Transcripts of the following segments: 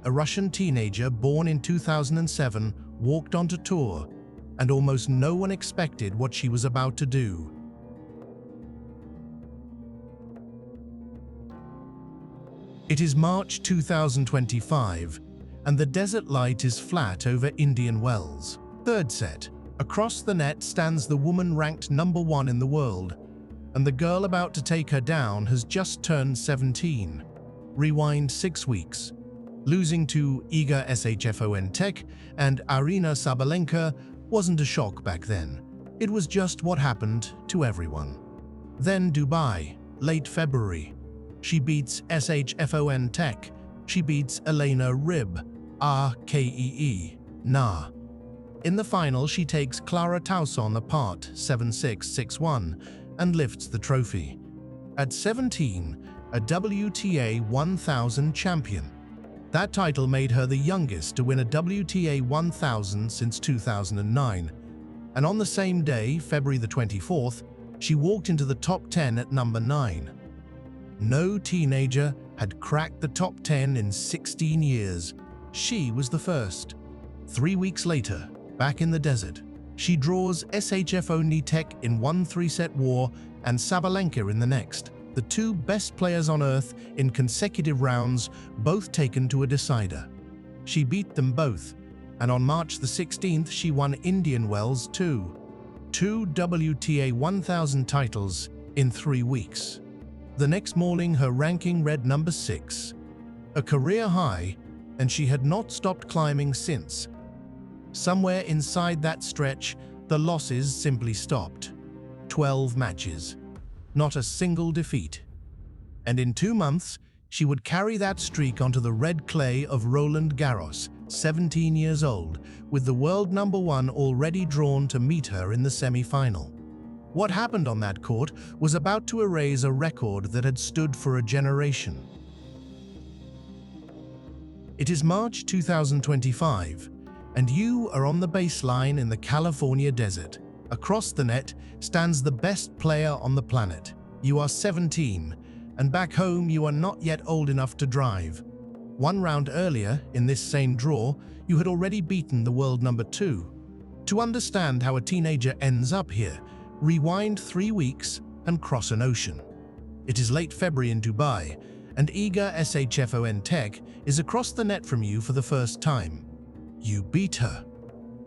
a Russian teenager born in 2007, walked onto tour, and almost no one expected what she was about to do. It is March 2025, and the desert light is flat over Indian Wells. Third set. Across the net stands the woman ranked #1 in the world, and the girl about to take her down has just turned 17. Rewind 6 weeks. Losing to Iga Swiatek and Aryna Sabalenka wasn't a shock back then. It was just what happened to everyone. Then Dubai, late February. She beats Swiatek. She beats Elena Ryb, RKEE, Na. In the final, she takes Clara Tauson apart 7-6, 6-1 and lifts the trophy. At 17, a WTA 1000 champion. That title made her the youngest to win a WTA 1000 since 2009. And on the same day, February the 24th, she walked into the top 10 at number 9. No teenager had cracked the top 10 in 16 years. She was the first. 3 weeks later, back in the desert, she draws Swiatek in one 3-set war and Sabalenka in the next, the two best players on earth in consecutive rounds, both taken to a decider. She beat them both, and on March the 16th she won Indian Wells too. 2 WTA 1000 titles in 3 weeks. The next morning her ranking read number 6, a career high, and she had not stopped climbing since. Somewhere inside that stretch, the losses simply stopped. 12 matches. Not a single defeat. And in 2 months, she would carry that streak onto the red clay of Roland Garros, 17 years old, with the world #1 already drawn to meet her in the semi-final. What happened on that court was about to erase a record that had stood for a generation. It is March 2025, and you are on the baseline in the California desert. Across the net stands the best player on the planet. You are 17, and back home you are not yet old enough to drive. 1 round earlier, in this same draw, you had already beaten the world #2. To understand how a teenager ends up here, rewind 3 weeks and cross an ocean. It is late February in Dubai, and Iga Swiatek is across the net from you for the first time. You beat her.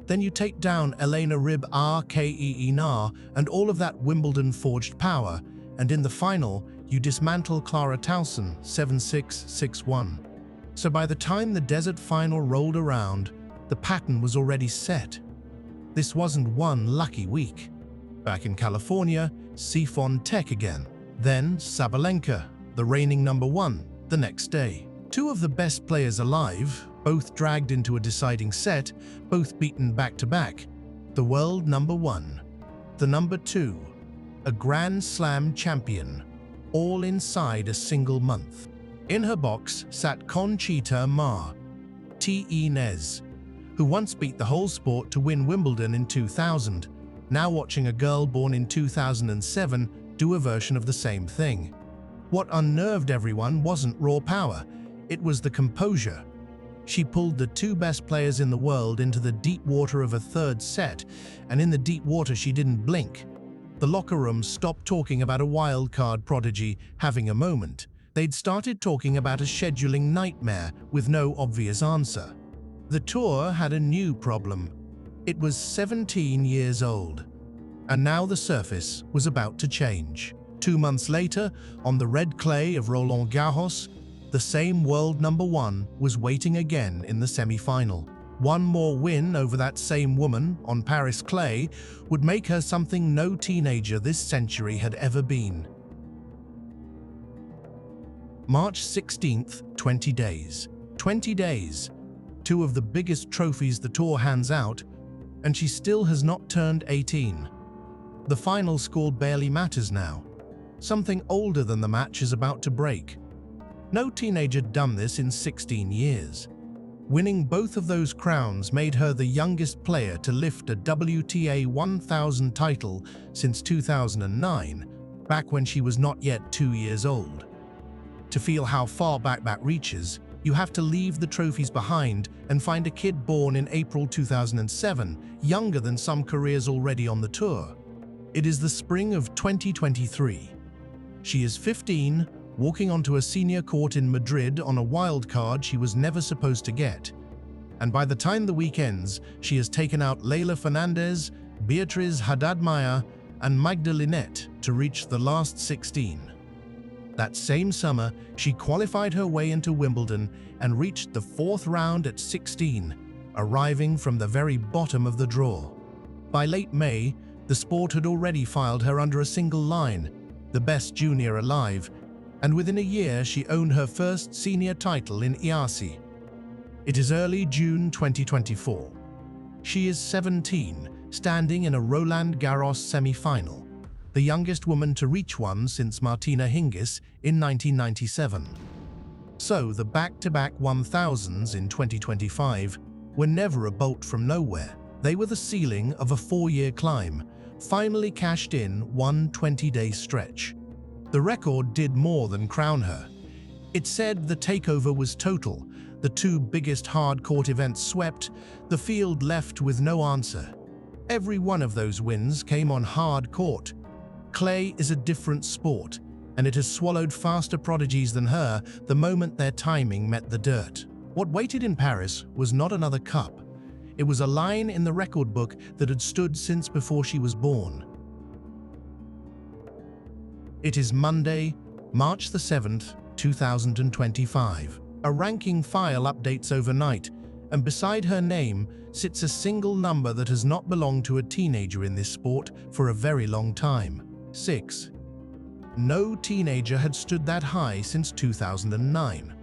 Then you take down Elena Ryb, RKEE Na, and all of that Wimbledon-forged power, and in the final, you dismantle Clara Tauson 7-6, 6-1. So by the time the desert final rolled around, the pattern was already set. This wasn't one lucky week. Back in California, Swiatek again. Then Sabalenka, the reigning #1, the next day. 2 of the best players alive, both dragged into a deciding set, both beaten back-to-back. The world #1, the #2, a Grand Slam champion, all inside a single month. In her box sat Conchita Ma, Tennis, who once beat the whole sport to win Wimbledon in 2000, now watching a girl born in 2007 do a version of the same thing. What unnerved everyone wasn't raw power, it was the composure. She pulled the 2 best players in the world into the deep water of a 3rd set, and in the deep water she didn't blink. The locker room stopped talking about a wildcard prodigy having a moment. They'd started talking about a scheduling nightmare with no obvious answer. The tour had a new problem. It was 17 years old. And now the surface was about to change. 2 months later, on the red clay of Roland Garros, the same world #1 was waiting again in the semi-final. One more win over that same woman on Paris clay would make her something no teenager this century had ever been. March 16th, 20 days. 20 days. 2 of the biggest trophies the tour hands out, and she still has not turned 18. The final score barely matters now. Something older than the match is about to break. No teenager had done this in 16 years. Winning both of those crowns made her the youngest player to lift a WTA 1000 title since 2009, back when she was not yet 2 years old. To feel how far back that reaches, You have to leave the trophies behind and find a kid born in April 2007, younger than some careers already on the tour. It is the spring of 2023. She is 15, walking onto a senior court in Madrid on a wild card she was never supposed to get. And by the time the week ends, she has taken out Leylah Fernandez, Beatriz Haddad-Maia, and Magda Linette to reach the last 16. That same summer, she qualified her way into Wimbledon and reached the fourth round at 16, arriving from the very bottom of the draw. By late May, the sport had already filed her under a single line, the best junior alive, and within a year she owned her first senior title in IASI. It is early June 2024. She is 17, standing in a Roland Garros semi-final, the youngest woman to reach one since Martina Hingis in 1997. So the back-to-back 1000s in 2025 were never a bolt from nowhere. They were the ceiling of a 4-year climb, finally cashed in one 20-day stretch. The record did more than crown her. It said the takeover was total, the two biggest hard-court events swept, the field left with no answer. Every one of those wins came on hard court. Clay is a different sport, and it has swallowed faster prodigies than her the moment their timing met the dirt. What waited in Paris was not another cup. It was a line in the record book that had stood since before she was born. It is Monday, March the 7th, 2025. A ranking file updates overnight, and beside her name sits a single number that has not belonged to a teenager in this sport for a very long time: 6. No teenager had stood that high since 2009.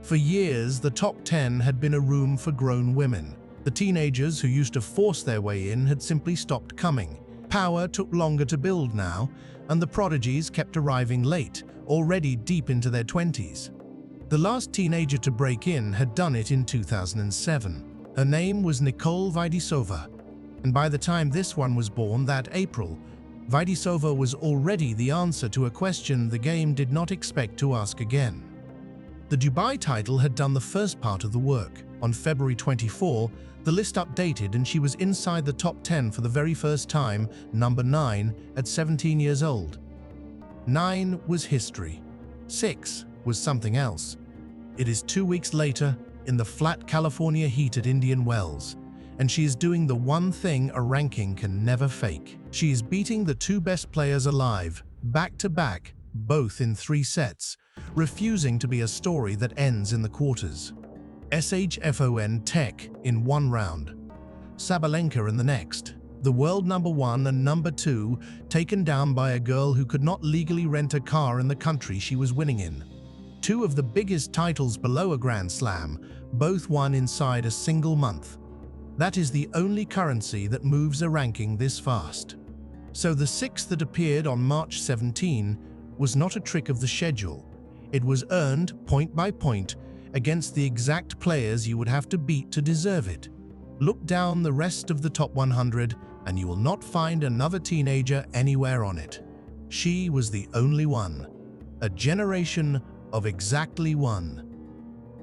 For years, the top 10 had been a room for grown women. The teenagers who used to force their way in had simply stopped coming. Power took longer to build now, and the prodigies kept arriving late, already deep into their 20s. The last teenager to break in had done it in 2007. Her name was Nicole Vaidisova, and by the time this one was born that April, Vaidisova was already the answer to a question the game did not expect to ask again. The Dubai title had done the first part of the work. On February 24, the list updated and she was inside the top 10 for the very first time, number 9, at 17 years old. 9 was history. 6 was something else. It is 2 weeks later, in the flat California heat at Indian Wells, and she is doing the one thing a ranking can never fake. She is beating the two best players alive, back to back, both in 3 sets, refusing to be a story that ends in the quarters. SHFON Tech in 1 round, Sabalenka in the next. The world number 1 and number 2 taken down by a girl who could not legally rent a car in the country she was winning in. 2 of the biggest titles below a Grand Slam, both won inside a single month. That is the only currency that moves a ranking this fast. So the 6 that appeared on March 17 was not a trick of the schedule. It was earned point by point against the exact players you would have to beat to deserve it. Look down the rest of the top 100 and you will not find another teenager anywhere on it. She was the only one. A generation of exactly one.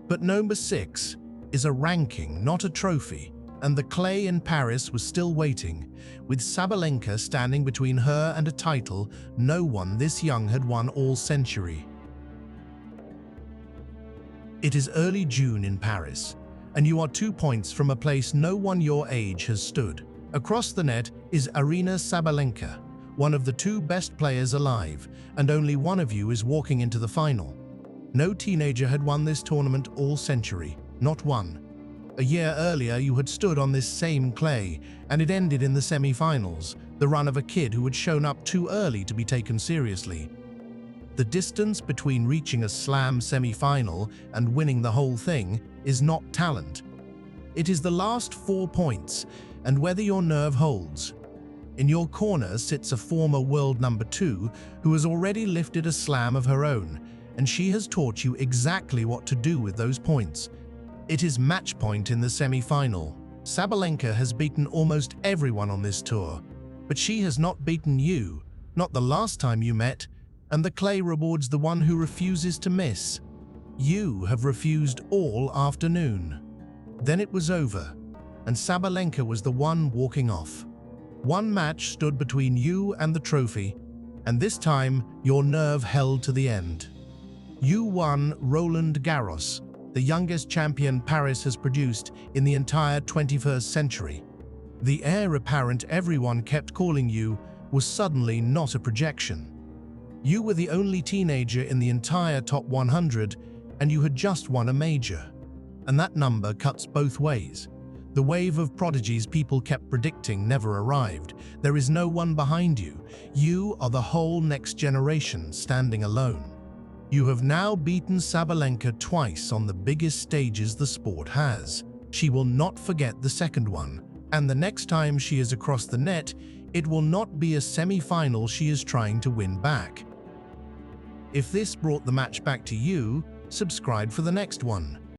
But number 6 is a ranking, not a trophy, and the clay in Paris was still waiting, with Sabalenka standing between her and a title no one this young had won all century. It is early June in Paris, and you are 2 points from a place no one your age has stood. Across the net is Aryna Sabalenka, one of the 2 best players alive, and only one of you is walking into the final. No teenager had won this tournament all century, not one. A year earlier you had stood on this same clay, and it ended in the semi-finals, the run of a kid who had shown up too early to be taken seriously. The distance between reaching a slam semi-final and winning the whole thing is not talent. It is the last 4 points, and whether your nerve holds. In your corner sits a former world number 2 who has already lifted a slam of her own, and she has taught you exactly what to do with those points. It is match point in the semi-final. Sabalenka has beaten almost everyone on this tour, but she has not beaten you, not the last time you met, and the clay rewards the one who refuses to miss. You have refused all afternoon. Then it was over, and Sabalenka was the one walking off. One match stood between you and the trophy, and this time your nerve held to the end. You won Roland Garros, the youngest champion Paris has produced in the entire 21st century. The heir apparent everyone kept calling you was suddenly not a projection. You were the only teenager in the entire top 100, and you had just won a major. And that number cuts both ways. The wave of prodigies people kept predicting never arrived. There is no one behind you. You are the whole next generation standing alone. You have now beaten Sabalenka twice on the biggest stages the sport has. She will not forget the second one, and the next time she is across the net, it will not be a semi-final she is trying to win back. If this brought the match back to you, subscribe for the next one.